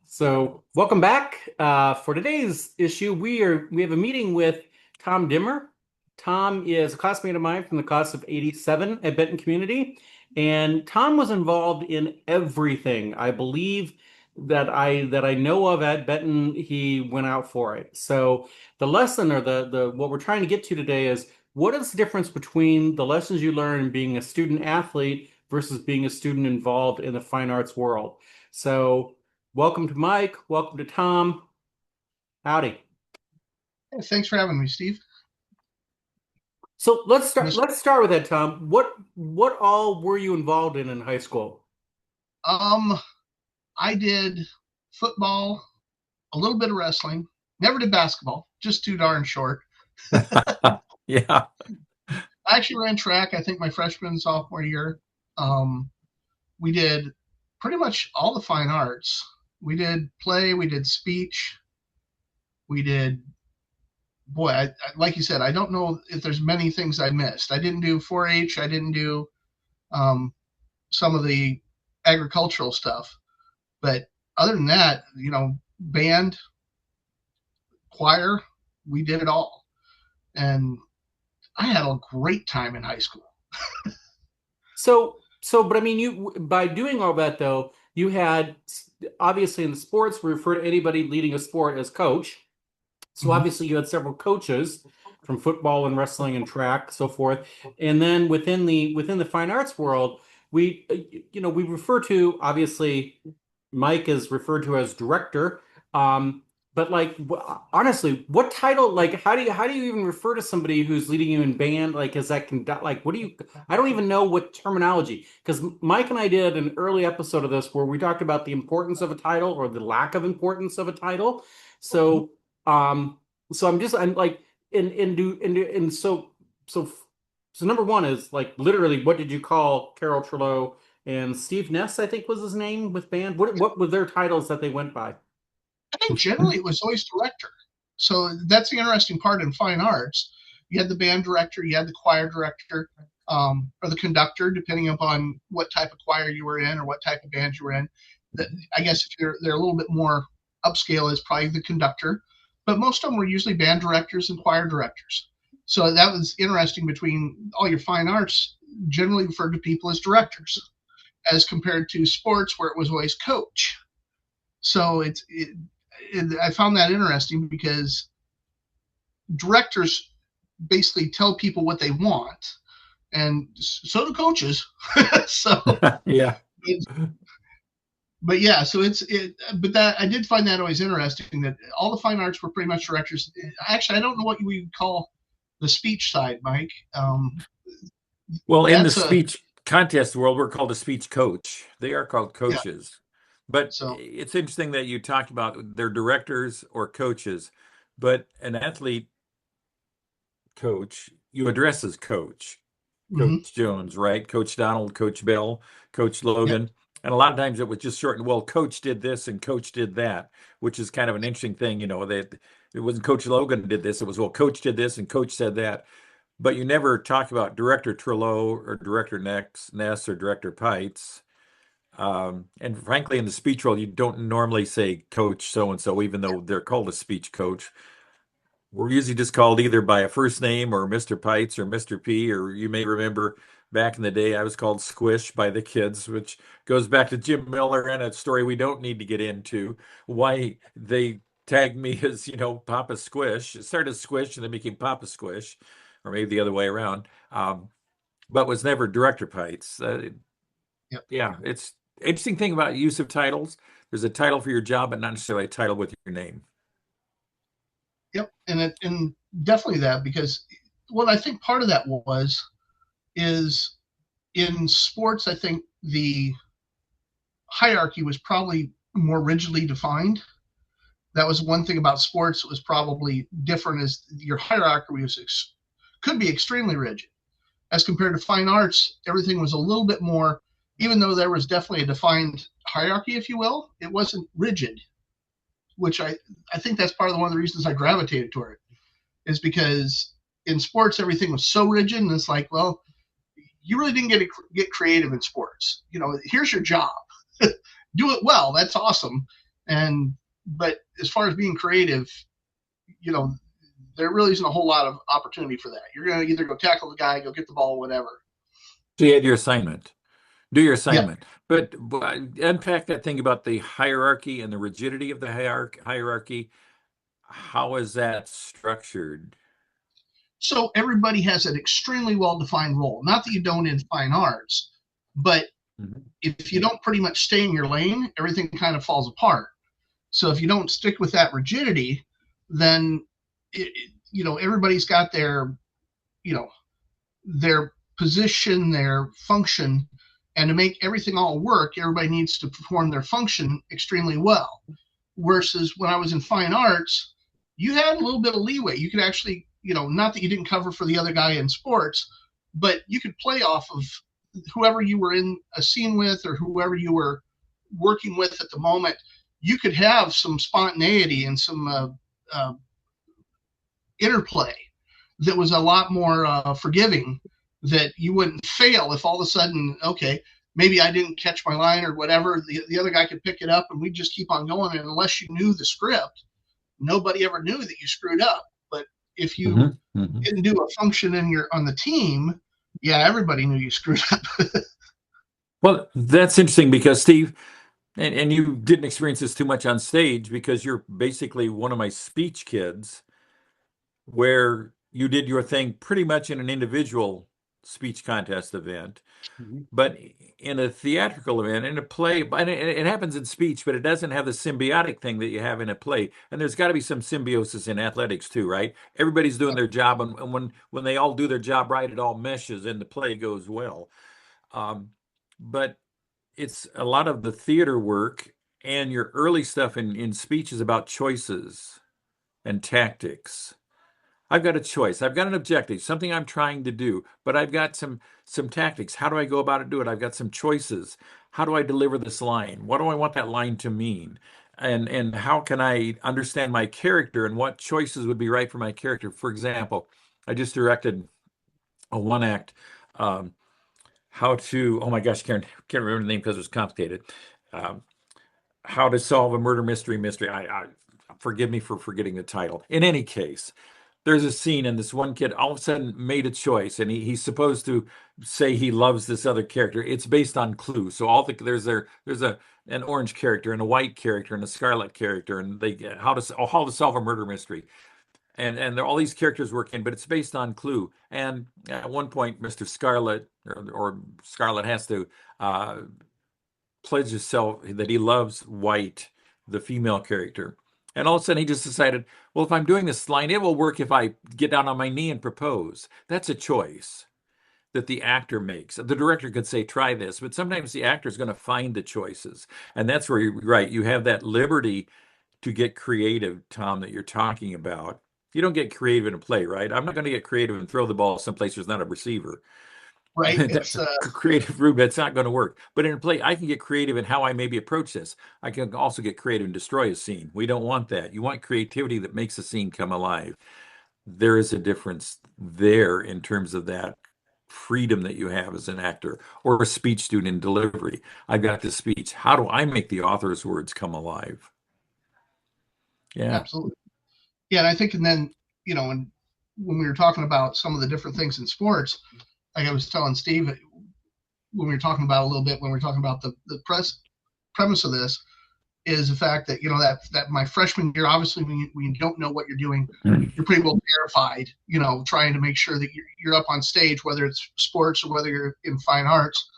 So, welcome back. For today's issue, we have a meeting with Tom Dimmer. Tom is a classmate of mine from the class of '87 at Benton Community, and Tom was involved in everything. I believe that I know of at Benton, he went out for it. So, the lesson or the what we're trying to get to today is what is the difference between the lessons you learn in being a student athlete versus being a student involved in the fine arts world. So. Welcome to Mike. Welcome to Tom. Howdy. Hey, thanks for having me, Steve. So let's start. Mister. Let's start with that, Tom. What all were you involved in high school? Um, I did football, a little bit of wrestling. Never did basketball, just too darn short. Yeah. I actually ran track, I think my freshman and sophomore year. Um, we did pretty much all the fine arts. We did play, we did speech, we did, boy, like you said, I don't know if there's many things I missed. I didn't do 4-H, I didn't do um, some of the agricultural stuff. But other than that, band, choir, we did it all. And I had a great time in high school. But I mean, you by doing all that though, you had obviously in the sports we refer to anybody leading a sport as coach. So Mm-hmm. obviously you had several coaches from football and wrestling and track, so forth. And then within the fine arts world, we we refer to obviously Mike is referred to as director. But like honestly, what title like how do you even refer to somebody who's leading you in band? Like is that conduct like what do you I don't even know what terminology because Mike and I did an early episode of this where we talked about the importance of a title or the lack of importance of a title. So um, so I'm like, and so number one is like literally, what did you call Carol Trello and Steve Ness? I think was his name with band. What were their titles that they went by? I think generally it was always director. So that's the interesting part in fine arts. You had the band director, you had the choir director, or the conductor, depending upon what type of choir you were in or what type of band you were in. I guess if they're a little bit more upscale, is probably the conductor. But most of them were usually band directors and choir directors. So that was interesting between all your fine arts, generally referred to people as directors, as compared to sports where it was always coach. So I found that interesting because directors basically tell people what they want, and so do coaches. so, Yeah. but yeah, so but that I did find that always interesting that all the fine arts were pretty much directors. Actually, I don't know what we would call the speech side, Mike. Well, in the That's a speech contest world, we're called a speech coach. They are called yeah. coaches. But So it's interesting that you talk about their directors or coaches, but an athlete coach, you address as coach. mm-hmm. Coach Jones, right? Coach Donald, Coach Bill, Coach Yep. Logan. And a lot of times it was just shortened, well, Coach did this and Coach did that, which is kind of an interesting thing, that it wasn't Coach Logan did this, it was, well, Coach did this and Coach said that. But you never talk about Director Trello or Director Ness or Director Pites. And frankly, in the speech world, you don't normally say Coach so and so, even though they're called a speech coach. We're usually just called either by a first name or Mr. Pites or Mr. P, or you may remember back in the day I was called Squish by the kids, which goes back to Jim Miller and a story we don't need to get into, why they tagged me as, Papa Squish. It started as Squish and then became Papa Squish, or maybe the other way around, but was never Director Pites. Yep. Yeah, it's interesting thing about use of titles. There's a title for your job, but not necessarily a title with your name. Yep. And definitely that because what I think part of that is in sports. I think the hierarchy was probably more rigidly defined. That was one thing about sports that was probably different is your hierarchy could be extremely rigid as compared to fine arts. Everything was a little bit more, even though there was definitely a defined hierarchy, if you will, it wasn't rigid, which I think that's part of one of the reasons I gravitated toward it is because in sports, everything was so rigid. And it's like, well, you really didn't get creative in sports. Here's your job. do it well. That's awesome. But as far as being creative, there really isn't a whole lot of opportunity for that. You're going to either go tackle the guy, go get the ball, whatever. So you had your assignment. Do your Yeah. assignment. But unpack that thing about the hierarchy and the rigidity of the hierarchy. How is that structured? So everybody has an extremely well-defined role. Not that you don't in fine arts, but if you don't pretty much stay in your lane, everything kind of falls apart. So if you don't stick with that rigidity, then everybody's got their position, their function, and to make everything all work, everybody needs to perform their function extremely well. Versus when I was in fine arts, you had a little bit of leeway. You could actually, not that you didn't cover for the other guy in sports, but you could play off of whoever you were in a scene with or whoever you were working with at the moment. You could have some spontaneity and some interplay that was a lot more forgiving, that you wouldn't fail if all of a sudden, okay, maybe I didn't catch my line or whatever, the other guy could pick it up and we'd just keep on going. And unless you knew the script, nobody ever knew that you screwed up. But if you didn't do a function on the team, yeah, everybody knew you screwed up. Well, that's interesting because Steve, and you didn't experience this too much on stage because you're basically one of my speech kids, where you did your thing pretty much in an individual speech contest event, but in a theatrical event, in a play, and it happens in speech, but it doesn't have the symbiotic thing that you have in a play. And there's got to be some symbiosis in athletics too, right? Everybody's doing their job, and when they all do their job right, it all meshes and the play goes well. But it's a lot of the theater work, and your early stuff in speech is about choices and tactics. I've got a choice. I've got an objective, something I'm trying to do, but I've got some tactics. How do I go about it? Do it. I've got some choices. How do I deliver this line? What do I want that line to mean? And how can I understand my character and what choices would be right for my character? For example, I just directed a one act, oh my gosh, can't remember the name because it was complicated. How to solve a murder mystery. I forgive me for forgetting the title. In any case, there's a scene and this one kid all of a sudden made a choice, and he's supposed to say he loves this other character. It's based on clues. So there's an orange character and a white character and a scarlet character, and they get how to solve a murder mystery. And there are all these characters working, but it's based on clue. And at one point, Mr. Scarlet or Scarlet has to pledge himself that he loves White, the female character. And all of a sudden he just decided, well, if I'm doing this line, it will work if I get down on my knee and propose. That's a choice that the actor makes. The director could say, try this, but sometimes the actor is going to find the choices. And that's where you're right. You have that liberty to get creative, Tom, that you're talking about. You don't get creative in a play, right? I'm not going to get creative and throw the ball someplace there's not a receiver. Right. That's a creative route. That's not going to work. But in a play, I can get creative in how I maybe approach this. I can also get creative and destroy a scene. We don't want that. You want creativity that makes a scene come alive. There is a difference there in terms of that freedom that you have as an actor or a speech student in delivery. I've got this speech. How do I make the author's words come alive? Yeah. Absolutely. Yeah, and I think, and then, and when we were talking about some of the different things in sports, like I was telling Steve when we were talking about the premise of this, is the fact that that my freshman year, obviously when you don't know what you're doing, you're pretty well terrified, trying to make sure that you're up on stage, whether it's sports or whether you're in fine arts.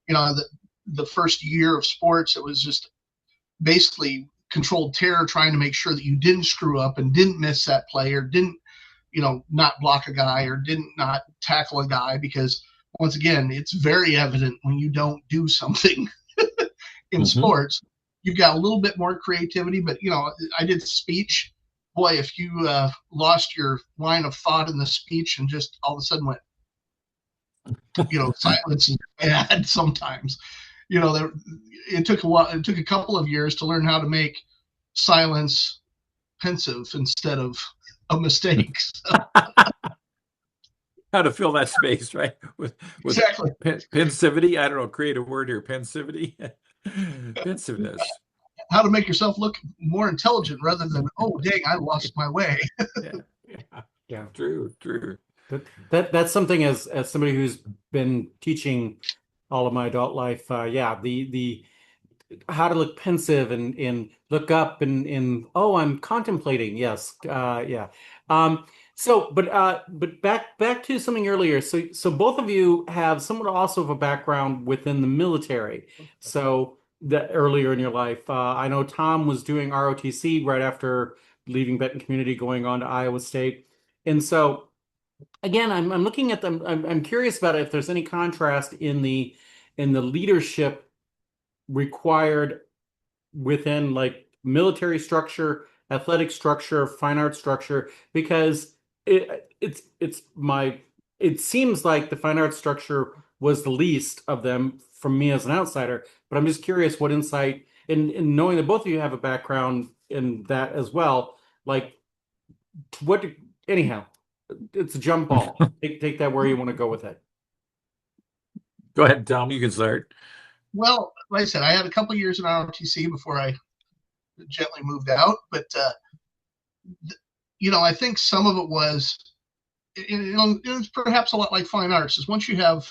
The first year of sports, it was just basically controlled terror, trying to make sure that you didn't screw up and didn't miss that play or didn't not block a guy or didn't not tackle a guy, because once again, it's very evident when you don't do something in sports. You've got a little bit more creativity, but I did speech. Boy, if you lost your line of thought in the speech and just all of a sudden went, silence is bad sometimes. It took a while. It took a couple of years to learn how to make silence pensive instead of a mistake. How to fill that space, right? With Exactly. Pensivity. I don't know, create a word here. Pensivity. Pensiveness. How to make yourself look more intelligent rather than, oh, dang, I lost my way. Yeah, Yeah. Yeah. true, true. That's something as somebody who's been teaching all of my adult life. Yeah, the how to look pensive and look up and oh, I'm contemplating. Yes, yeah. Um, but back to something earlier. So both of you have somewhat also of a background within the military. So that earlier in your life, I know Tom was doing ROTC right after leaving Benton Community, going on to Iowa State, and so again, I'm looking at them. I'm curious about if there's any contrast in the leadership required within like military structure, athletic structure, fine art structure, because it's my it seems like the fine arts structure was the least of them from me as an outsider, but I'm just curious what insight in knowing that both of you have a background in that as well, like what anyhow, it's a jump ball. Take that where you want to go with it. Go ahead, Tom, you can start. Well, like I said, I had a couple years in ROTC before I gently moved out, but I think some of it was, it was perhaps a lot like fine arts. Is once you have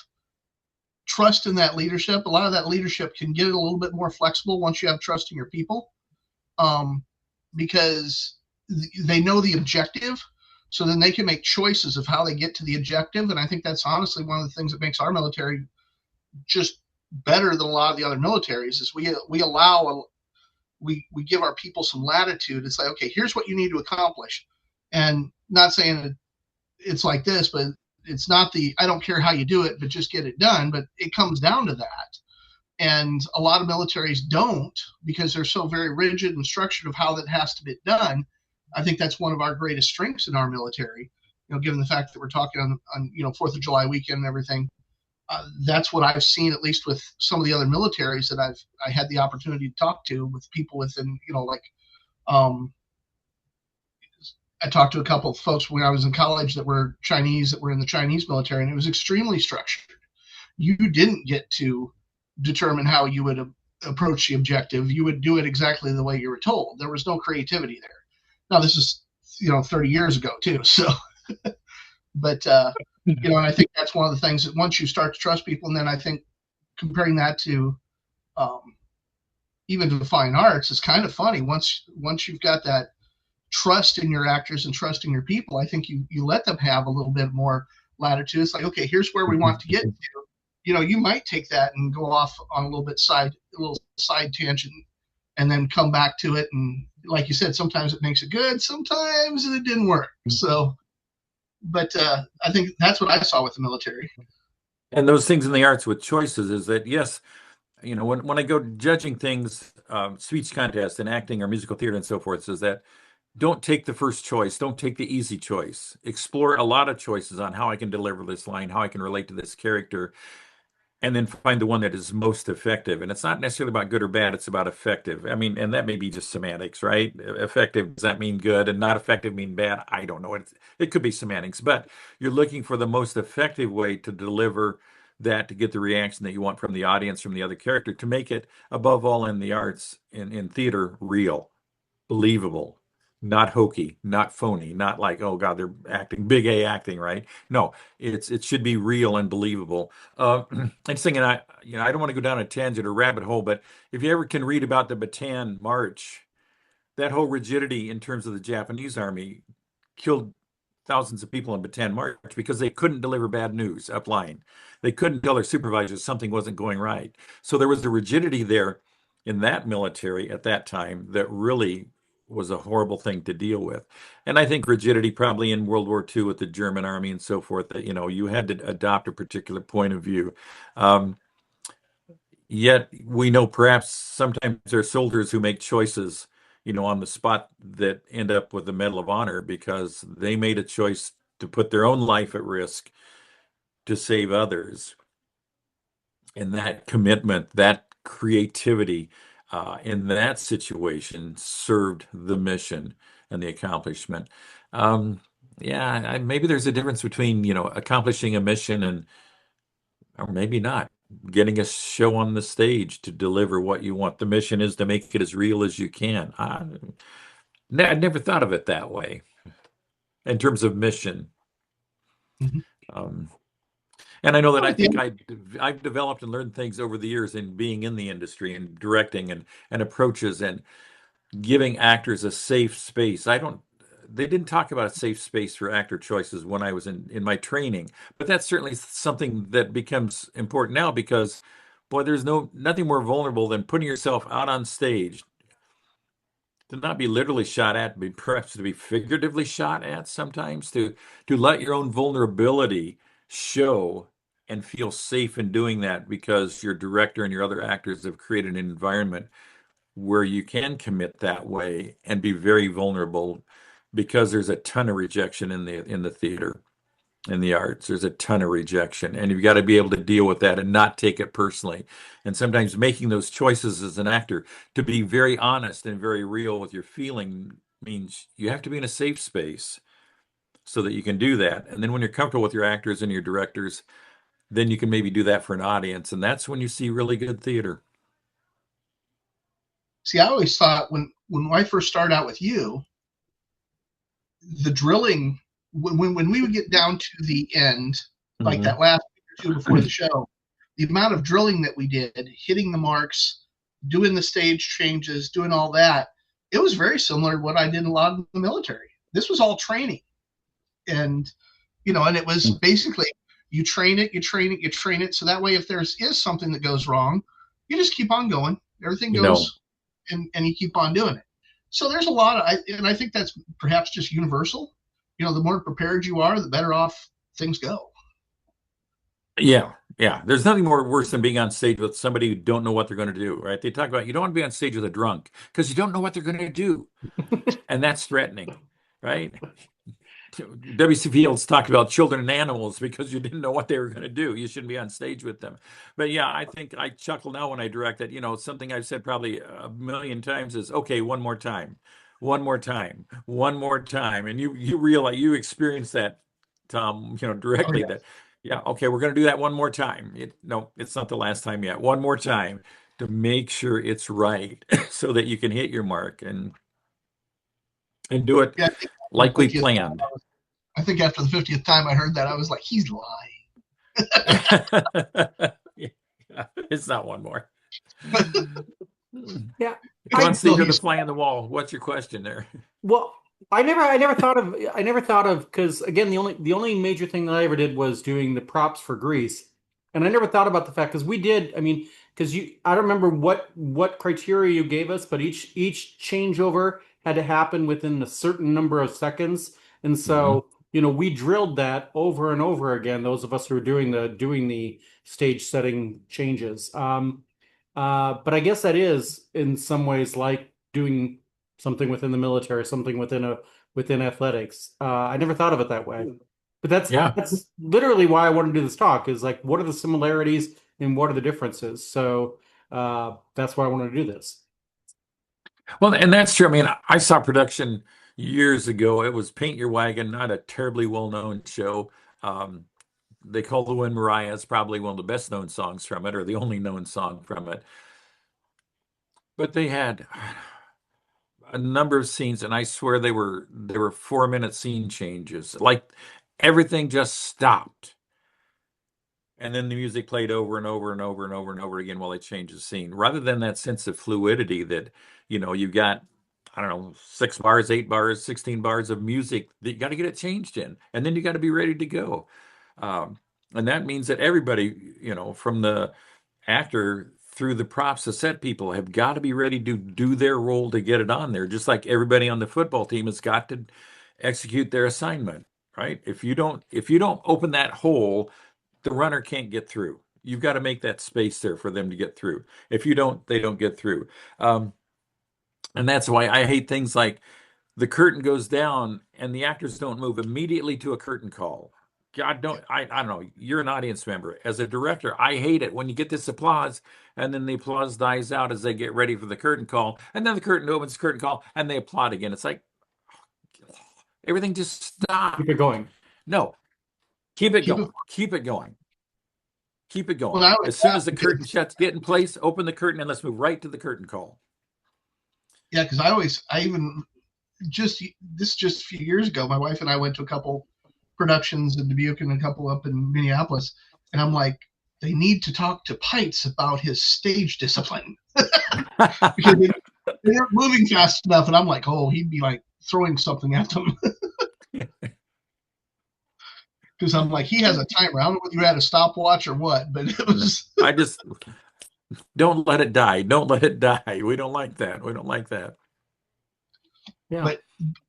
trust in that leadership, a lot of that leadership can get a little bit more flexible once you have trust in your people, because they know the objective, so then they can make choices of how they get to the objective. And I think that's honestly one of the things that makes our military just better than a lot of the other militaries is we give our people some latitude. It's like, okay, here's what you need to accomplish, and not saying it's like this, but it's not I don't care how you do it, but just get it done. But it comes down to that. And a lot of militaries don't, because they're so very rigid and structured of how that has to be done. I think that's one of our greatest strengths in our military, given the fact that we're talking on 4th of July weekend and everything. That's what I've seen, at least with some of the other militaries that I had the opportunity to talk to, with people within, I talked to a couple of folks when I was in college that were Chinese, that were in the Chinese military, and it was extremely structured. You didn't get to determine how you would approach the objective. You would do it exactly the way you were told. There was no creativity there. Now, this is, 30 years ago too. So, but, and I think that's one of the things that once you start to trust people, and then I think comparing that to even to the fine arts is kind of funny. Once you've got that trust in your actors and trust in your people, I think you let them have a little bit more latitude. It's like, okay, here's where we want to get to. You might take that and go off on a little side tangent, and then come back to it. And like you said, sometimes it makes it good, sometimes it didn't work. So, but I think that's what I saw with the military. And those things in the arts with choices is that, yes, when I go judging things, speech contests and acting or musical theater and so forth, is that don't take the first choice. Don't take the easy choice. Explore a lot of choices on how I can deliver this line, how I can relate to this character, and then find the one that is most effective. And it's not necessarily about good or bad, it's about effective. I mean, and that may be just semantics, right? Effective, does that mean good? And not effective mean bad? I don't know. It could be semantics, but you're looking for the most effective way to deliver that, to get the reaction that you want from the audience, from the other character, to make it, above all in the arts, in theater, real, believable, not hokey, not phony, not like, oh God, they're acting, big A acting, right? No, it should be real and believable. I'm thinking, I don't want to go down a tangent or rabbit hole, but if you ever can read about the Bataan March, that whole rigidity in terms of the Japanese army killed thousands of people in Bataan March because they couldn't deliver bad news upline. They couldn't tell their supervisors something wasn't going right. So there was a rigidity there in that military at that time that really was a horrible thing to deal with. And I think rigidity probably in World War II with the German army and so forth, that, you had to adopt a particular point of view. Yet we know perhaps sometimes there are soldiers who make choices, on the spot that end up with the Medal of Honor because they made a choice to put their own life at risk to save others. And that commitment, that creativity in that situation served the mission and the accomplishment. Yeah, maybe there's a difference between, accomplishing a mission or maybe not. getting a show on the stage to deliver what you want. The mission is to make it as real as you can. I'd never thought of it that way in terms of mission. Mhm. Um, and I know that Well, I at the think end, I've developed and learned things over the years in being in the industry and directing and approaches and giving actors a safe space. They didn't talk about a safe space for actor choices when I was in my training, but that's certainly something that becomes important now because, boy, there's nothing more vulnerable than putting yourself out on stage to not be literally shot at, but perhaps to be figuratively shot at sometimes, to let your own vulnerability show and feel safe in doing that because your director and your other actors have created an environment where you can commit that way and be very vulnerable because there's a ton of rejection in the theater, in the arts. There's a ton of rejection, and you've got to be able to deal with that and not take it personally. And sometimes making those choices as an actor to be very honest and very real with your feeling means you have to be in a safe space so that you can do that. And then when you're comfortable with your actors and your directors, then you can maybe do that for an audience, and that's when you see really good theater. see, I always thought when I first started out with you, the drilling when we would get down to the end, like Mhm. that last week or two before the show, the amount of drilling that we did, hitting the marks, doing the stage changes, doing all that, it was very similar to what I did a lot in the military. This was all training, and and it was basically you train it, you train it, you train it, so that way if there is something that goes wrong, you just keep on going. Everything You know, goes, and you keep on doing it. So there's a lot of, and I think that's perhaps just universal. The more prepared you are, the better off things go. yeah, yeah. There's nothing more worse than being on stage with somebody who don't know what they're going to do, right? They talk about you don't want to be on stage with a drunk because you don't know what they're going to do, and that's threatening, right? W.C. Fields talked about children and animals because you didn't know what they were going to do. You shouldn't be on stage with them. But yeah, I think I chuckle now when I direct that. Something I've said probably a million times is, okay, one more time, one more time, one more time, and you realize you experience that, Tom, Oh directly yeah, that, yeah, okay, we're going to do that one more time. No, it's not the last time yet. One more time to make sure it's right, so that you can hit your mark and do it yeah. I think like we 50th planned. time, I think after the 50th time I heard that, I was like, he's lying. Yeah, it's not one more. Yeah. Come on, I No, Steve, you're the he's fly on the wall. What's your question there? Well, I never thought of because again, the only major thing that I ever did was doing the props for Grease, and I never thought about the fact because we did. I mean, because I don't remember what criteria you gave us, but each changeover had to happen within a certain number of seconds, and Mhm. so we drilled that over and over again. Those of us who were doing the stage setting changes. But I guess that is in some ways like doing something within the military, something within athletics. I never thought of it that way. But that's Yeah. that's literally why I want to do this talk is like what are the similarities and what are the differences? So that's why I want to do this. Well, and that's true. I mean, I saw production years ago. It was Paint Your Wagon, not a terribly well-known show. Um, they call the Wind Mariah. It's probably one of the best known songs from it, or the only known song from it. But they had a number of scenes, and I swear they were 4-minute scene changes. Like everything just stopped. And then the music played over and over and over and over and over again while they changed the scene, rather than that sense of fluidity that, you've got, I don't know, 6 bars, 8 bars, 16 bars of music that you got to get it changed in, and then you got to be ready to go. Um, and that means that everybody, from the actor through the props to set people have got to be ready to do their role to get it on there, just like everybody on the football team has got to execute their assignment, right? If you don't open that hole, the runner can't get through. You've got to make that space there for them to get through. If you don't, they don't get through. Um, and that's why I hate things like the curtain goes down and the actors don't move immediately to a curtain call. God, I don't know. You're an audience member. As a director, I hate it when you get this applause and then the applause dies out as they get ready for the curtain call. And then the curtain opens, curtain call, and they applaud again. It's like everything just Keep stopped. it going. No, keep it keep it. going. Keep it going. Keep it going. Well, I would As soon as laugh the because, curtain shuts, get in place, open the curtain, and let's move right to the curtain call. yeah, because I even just a few years ago, my wife and I went to a couple productions in Dubuque and a couple up in Minneapolis, and I'm like, they need to talk to Pites about his stage discipline because they weren't moving fast enough, and I'm like, oh, he'd be like throwing something at them. Because I'm like, he has a timer. I don't know whether you had a stopwatch or what, but it was. I just don't let it die. Don't let it die. We don't like that. We don't like that. Yeah. But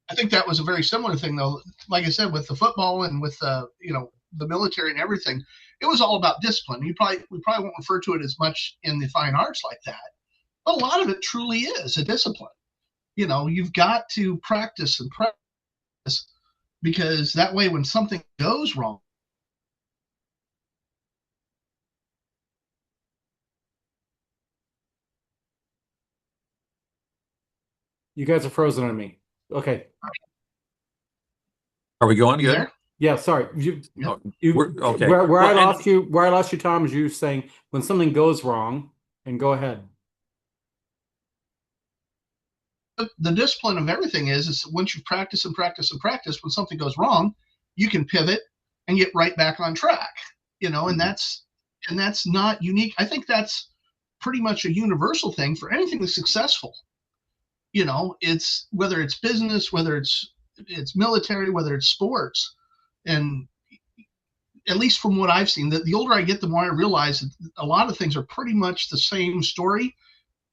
I think that was a very similar thing, though. Like I said, with the football and with the military and everything, it was all about discipline. We probably won't refer to it as much in the fine arts like that, but a lot of it truly is a discipline. You've got to practice and practice, because that way, when something goes wrong. You guys are frozen on me. Okay. Are we going You good? there? Yeah, sorry. Okay. Where I lost you, Tom, is you saying when something goes wrong, and go ahead. The discipline of everything is once you practice and practice and practice, when something goes wrong, you can pivot and get right back on track. And that's not unique. I think that's pretty much a universal thing for anything that's successful. It's whether it's business, whether it's military, whether it's sports, and at least from what I've seen, the older I get, the more I realize that a lot of things are pretty much the same story.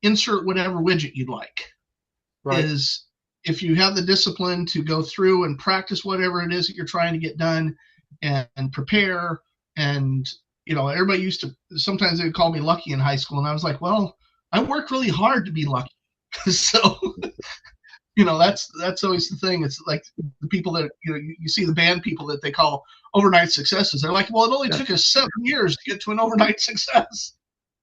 Insert whatever widget you'd like. Right. Is if you have the discipline to go through and practice whatever it is that you're trying to get done and prepare. And, everybody sometimes they would call me lucky in high school. And I was like, well, I work really hard to be lucky. So, that's always the thing. It's like the people that, you see the band people that they call overnight successes. They're like, well, it only took us 7 years to get to an overnight success.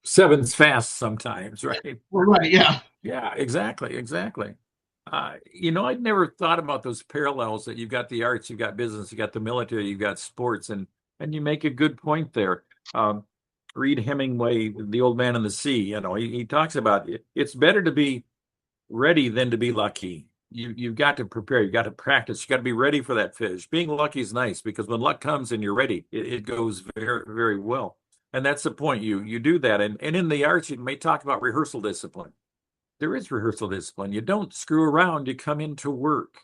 7's fast sometimes, right? Well, right. Yeah. Yeah, exactly. I'd never thought about those parallels that you've got the arts, you've got business, you've got the military, you've got sports, and you make a good point there. Read Hemingway, The Old Man and the Sea. He talks about it's better to be ready than to be lucky. You've got to prepare, you've got to practice, you got to be ready for that fish. Being lucky is nice because when luck comes and you're ready, it goes very, very well. And that's the point. You do that. And in the arts, you may talk about rehearsal discipline. There is rehearsal discipline. You don't screw around, you come into work.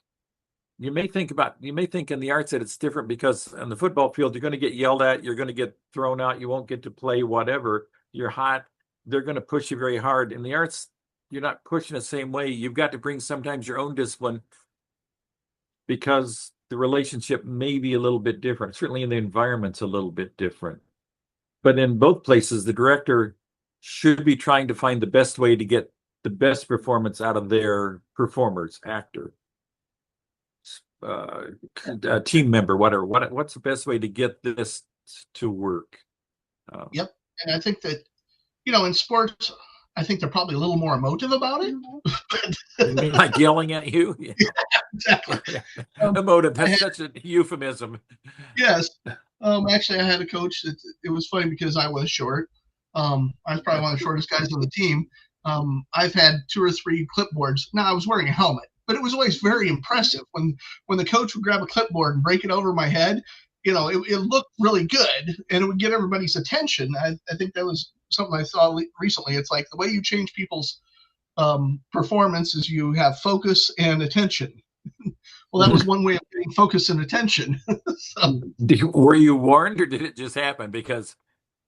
You may think in the arts that it's different because on the football field, you're going to get yelled at, you're going to get thrown out, you won't get to play whatever. You're hot, they're going to push you very hard. In the arts, you're not pushing the same way. You've got to bring sometimes your own discipline because the relationship may be a little bit different. Certainly in the environment's a little bit different. But in both places, the director should be trying to find the best way to get the best performance out of their performers, actor, team member, whatever. What's the best way to get this to work? Yep. And I think that, in sports, I think they're probably a little more emotive about it. You mean like yelling at you? Yeah. Yeah, exactly. Emotive. That's such a euphemism. Yes. Actually, I had a coach that it was funny because I was short. I was probably one of the shortest guys on the team. I've had 2 or 3 clipboards. Now, I was wearing a helmet, but it was always very impressive when the coach would grab a clipboard and break it over my head. It looked really good, and it would get everybody's attention. I think that was something I saw recently. It's like the way you change people's performance is you have focus and attention. Well, that was one way of getting focus and attention. So, Were you warned, or did it just happen? Because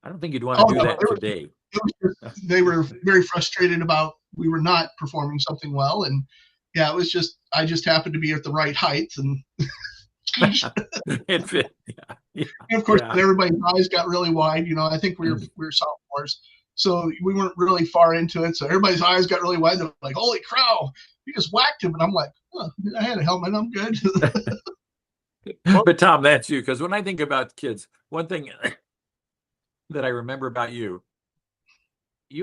I don't think you'd want to do that today. They were very frustrated about we were not performing something well, and yeah, it was just I just happened to be at the right height, and It fit. Yeah. and of course, everybody's eyes got really wide. I think we were sophomores, so we weren't really far into it. So everybody's eyes got really wide. They're like, "Holy crow, you just whacked him!" And I'm like, oh, "I had a helmet. I'm good." But Tom, that's you. Because when I think about kids, one thing that I remember about you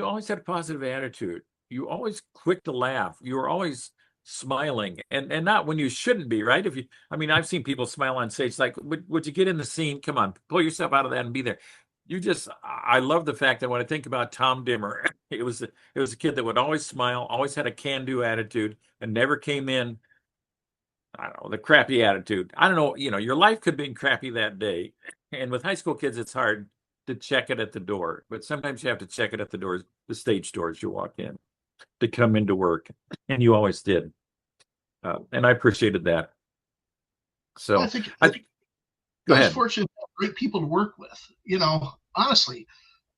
always had a positive attitude. You always quick to laugh. You were always smiling, and not when you shouldn't be, right? I've seen people smile on stage like, would you get in the scene? Come on, pull yourself out of that and be there. I love the fact that when I think about Tom Dimmer, it was a kid that would always smile, always had a can-do attitude, and never came in, I don't know, the crappy attitude. I don't know, your life could be crappy that day. And with high school kids, it's hard to check it at the door, but sometimes you have to check it at the doors, the stage doors you walk in to come into work, and you always did. And I appreciated that. So Well, I I think, go was ahead. fortunate to have great people to work with. Honestly,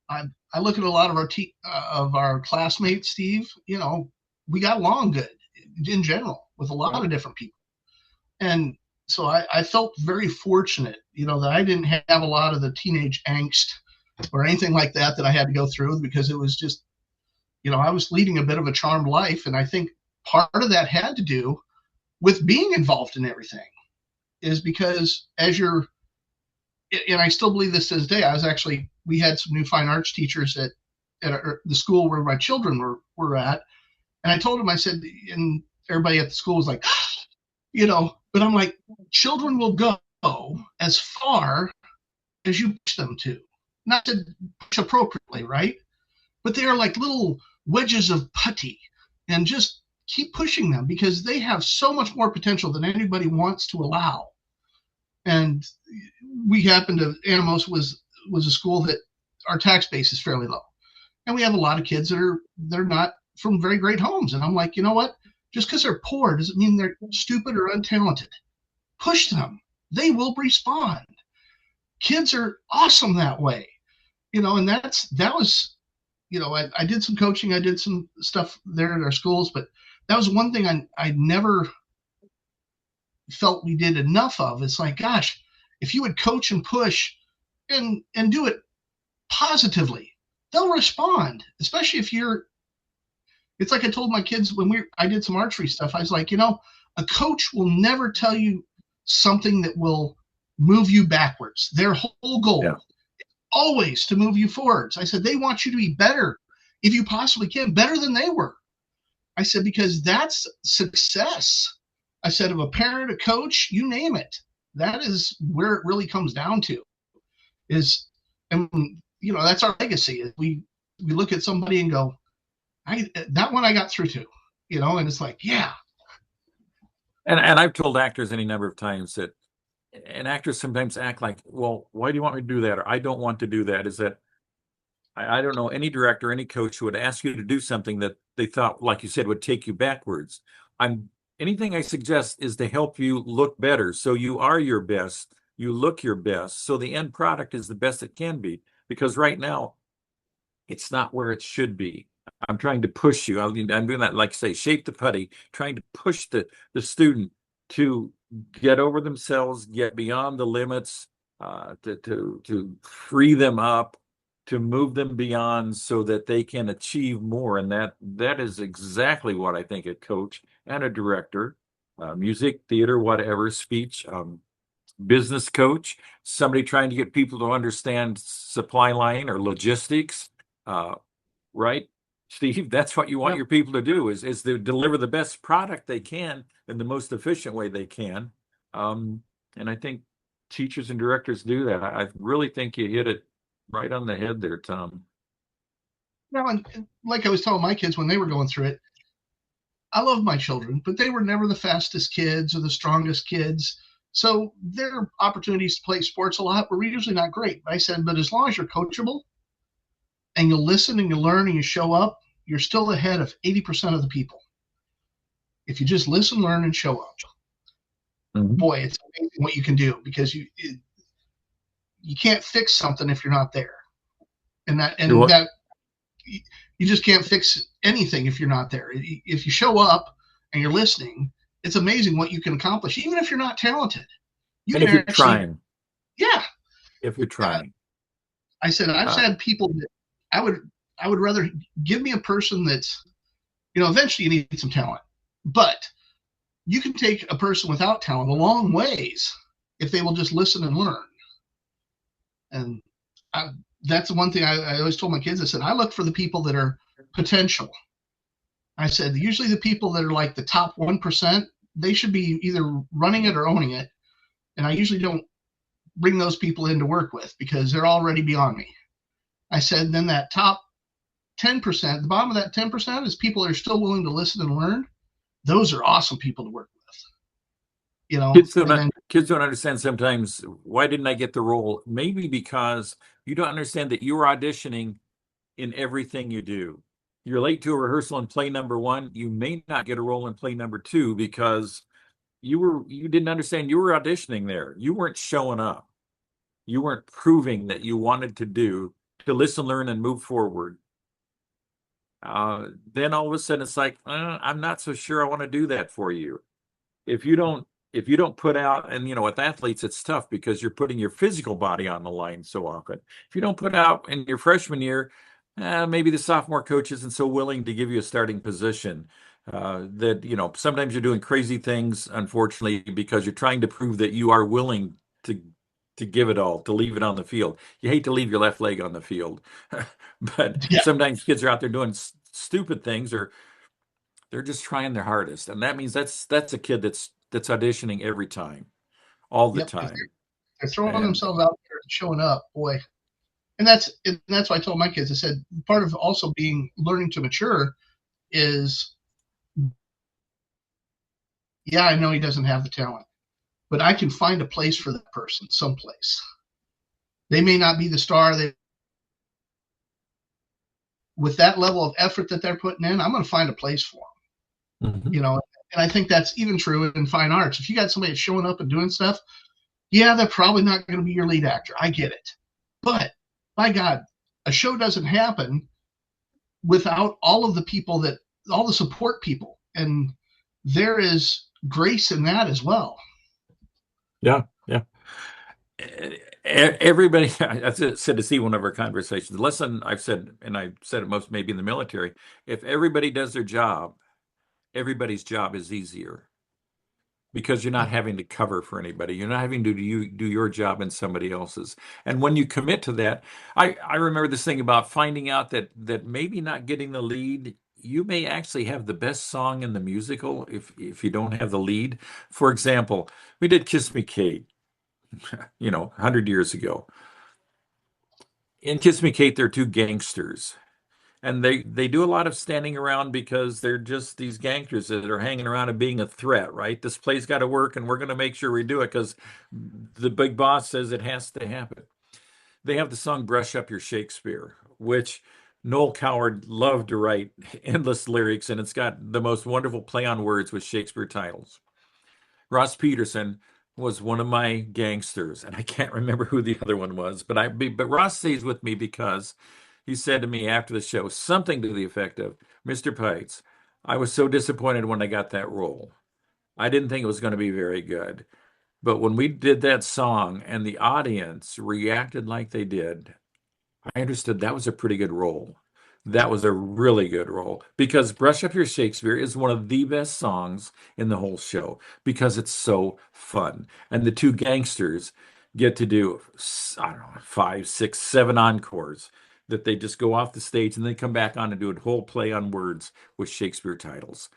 I look at a lot of our classmates, Steve. We got along good in general with a lot of different people, and so I felt very fortunate, that I didn't have a lot of the teenage angst or anything like that I had to go through, because it was just, I was leading a bit of a charmed life, and I think part of that had to do with being involved in everything. Is because and I still believe this to this day. We had some new fine arts teachers at the school where my children were at, and I told them, I said, and everybody at the school was like, but I'm like, children will go as far as you push them to, not to push appropriately, right? But they are like little wedges of putty, and just keep pushing them, because they have so much more potential than anybody wants to allow. And Anamosa was a school that our tax base is fairly low, and we have a lot of kids they're not from very great homes. And I'm like, you know what? Just because they're poor doesn't mean they're stupid or untalented. Push them; they will respond. Kids are awesome that way, And that was, I did some coaching, I did some stuff there at our schools, but that was one thing I never felt we did enough of. It's like, gosh, if you would coach and push and do it positively, they'll respond. Especially if it's like I told my kids when I did some archery stuff. I was like, a coach will never tell you something that will move you backwards. Their whole goal is always to move you forwards. I said, they want you to be better if you possibly can, better than they were. I said, because that's success. I said, of a parent, a coach, you name it. That is where it really comes down to. That's our legacy. We look at somebody and go, that one I got through to, and it's like, yeah. And I've told actors any number of times that, and actors sometimes act like, well, why do you want me to do that? Or I don't want to do that. Is that I don't know any director, any coach who would ask you to do something that they thought, like you said, would take you backwards. Anything I suggest is to help you look better. So you are your best, you look your best. So the end product is the best it can be, because right now it's not where it should be. I'm trying to push you. I'm doing that, like say, shape the putty, trying to push the student to get over themselves, get beyond the limits, to free them up, to move them beyond so that they can achieve more. And that is exactly what I think a coach and a director, music, theater, whatever, speech, business coach, somebody trying to get people to understand supply line or logistics, right? Steve, that's what you want your people to do is to deliver the best product they can in the most efficient way they can. And I think teachers and directors do that. I really think you hit it right on the head there, Tom. Now, and like I was telling my kids when they were going through it, I love my children, but they were never the fastest kids or the strongest kids. So their opportunities to play sports a lot were usually not great. But I said, but as long as you're coachable and you listen and you learn and you show up, you're still ahead of 80% of the people. If you just listen, learn, and show up. Mm-hmm. Boy, it's amazing what you can do, because you can't fix something if you're not there. And you just can't fix anything if you're not there. If you show up and you're listening, it's amazing what you can accomplish, even if you're not talented. And if you're trying. Yeah. If you're trying. I said, I've had people that I would rather give me a person that's, eventually you need some talent, but you can take a person without talent a long ways if they will just listen and learn. And that's the one thing I always told my kids. I said, I look for the people that are potential. I said, usually the people that are like the top 1%, they should be either running it or owning it. And I usually don't bring those people in to work with, because they're already beyond me. I said, then that top 10%, the bottom of that 10% is people that are still willing to listen and learn. Those are awesome people to work with, you know. Kids don't understand sometimes, why didn't I get the role? Maybe because you don't understand that you're auditioning in everything you do. You're late to a rehearsal in play number 1, you may not get a role in play number 2 because you didn't understand you were auditioning there. You weren't showing up. You weren't proving that you wanted to listen, learn, and move forward. Then all of a sudden it's like, I'm not so sure I want to do that for you. If you don't put out, and with athletes it's tough because you're putting your physical body on the line so often. If you don't put out in your freshman year, maybe the sophomore coach isn't so willing to give you a starting position. That sometimes you're doing crazy things, unfortunately, because you're trying to prove that you are willing to give it all, to leave it on the field. You hate to leave your left leg on the field, but Yeah. sometimes kids are out there doing stupid things, or they're just trying their hardest, and that means that's a kid that's auditioning every time, all the Yep. time. They're throwing And themselves out there and showing up, boy. And that's why I told my kids, I said, part of also learning to mature is, yeah, I know he doesn't have the talent, but I can find a place for that person someplace. They may not be the star. With that level of effort that they're putting in, I'm going to find a place for them. Mhm. And I think that's even true in fine arts. If you got somebody showing up and doing stuff, yeah, they're probably not going to be your lead actor. I get it. But by God, a show doesn't happen without all of the people all the support people. And there is grace in that as well. Yeah. Everybody, I said to see one of our conversations. The lesson I've said, and I said it most maybe in the military, if everybody does their job, everybody's job is easier because you're not having to cover for anybody. You're not having to do your job and somebody else's. And when you commit to that, I remember this thing about finding out that maybe not getting the lead, you may actually have the best song in the musical if you don't have the lead. For example, we did Kiss Me Kate, 100 years ago. In Kiss Me Kate, there are two gangsters. And they do a lot of standing around because they're just these gangsters that are hanging around and being a threat, right? This play's got to work, and we're going to make sure we do it because the big boss says it has to happen. They have the song Brush Up Your Shakespeare, which Noel Coward loved to write endless lyrics, and it's got the most wonderful play on words with Shakespeare titles. Ross Peterson was one of my gangsters, and I can't remember who the other one was, but Ross stays with me because he said to me after the show something to the effect of, "Mr. Pites, I was so disappointed when I got that role. I didn't think it was going to be very good. But when we did that song and the audience reacted like they did, I understood that was a pretty good role. That was a really good role because Brush Up Your Shakespeare is one of the best songs in the whole show because it's so fun. And the two gangsters get to do, I don't know, 5, 6, 7 encores that they just go off the stage and then come back on and do a whole play on words with Shakespeare titles.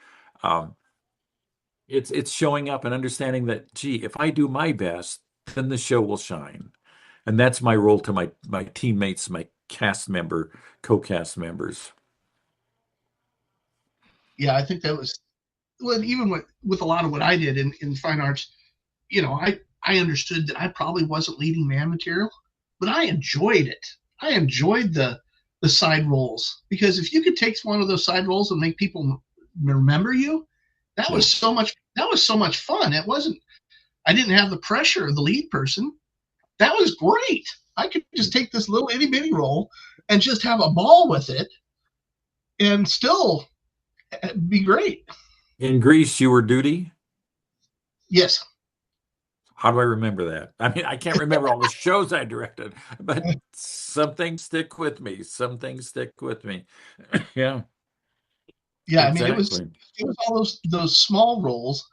Um, it's showing up and understanding that, gee, if I do my best, then the show will shine. And that's my role to my teammates, my co-cast members. Yeah, I think that was, well, even with a lot of what I did in fine arts, I understood that I probably wasn't leading man material, but I enjoyed it. I enjoyed the side roles, because if you could take one of those side roles and make people remember you, that was so much fun. I didn't have the pressure of the lead person. That was great. I could just take this little itty bitty role and just have a ball with it and still be great. In Greece, you were Duty. Yes. How do I remember that? I mean, I can't remember all the shows I directed, but some things stick with me. Some things stick with me. Yeah, Yeah. exactly. I mean, it was all those small roles.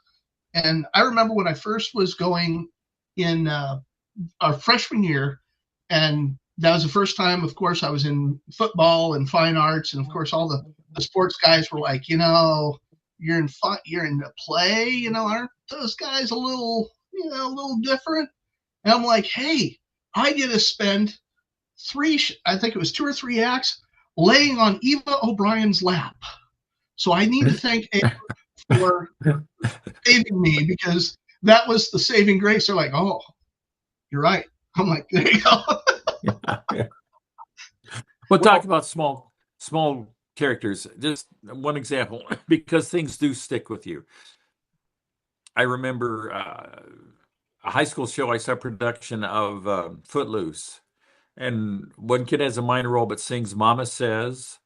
And I remember when I first was going in our freshman year, and that was the first time, of course, I was in football and fine arts, and of course, all the sports guys were like, you're in a play, aren't those guys a little different? And I'm like, hey, I get to spend I think it was 2 or 3 acts laying on Eva O'Brien's lap. So I need to thank Ava for saving me, because that was the saving grace. They're like, oh, you're right. I'm like, there you go. Well, talk about small characters. Just one example, because things do stick with you. I remember a high school show. I saw a production of Footloose, and one kid has a minor role but sings "Mama Says."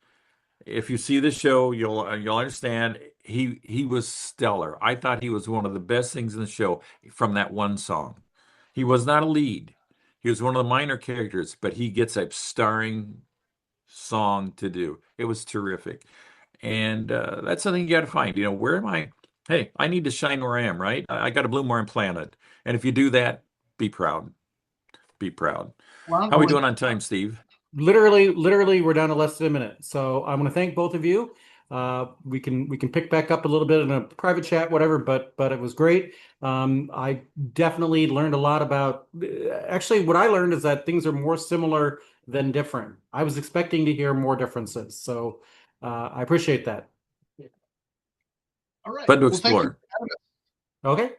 If you see the show, you'll understand. He was stellar. I thought he was one of the best things in the show from that one song. He was not a lead. He was one of the minor characters, but he gets a starring song to do. It was terrific. And that's something you got to find. Where am I? Hey, I need to shine where I am, right? I got to bloom where I'm planted. And if you do that, be proud. Be proud. Well, How are we doing on time, Steve? Literally, we're down to less than a minute. So I want to thank both of you. We can pick back up a little bit in a private chat, whatever. But it was great. I definitely learned a lot about. Actually, what I learned is that things are more similar than different. I was expecting to hear more differences. So I appreciate that. all right. Fun to Well, thank you. explore. Okay.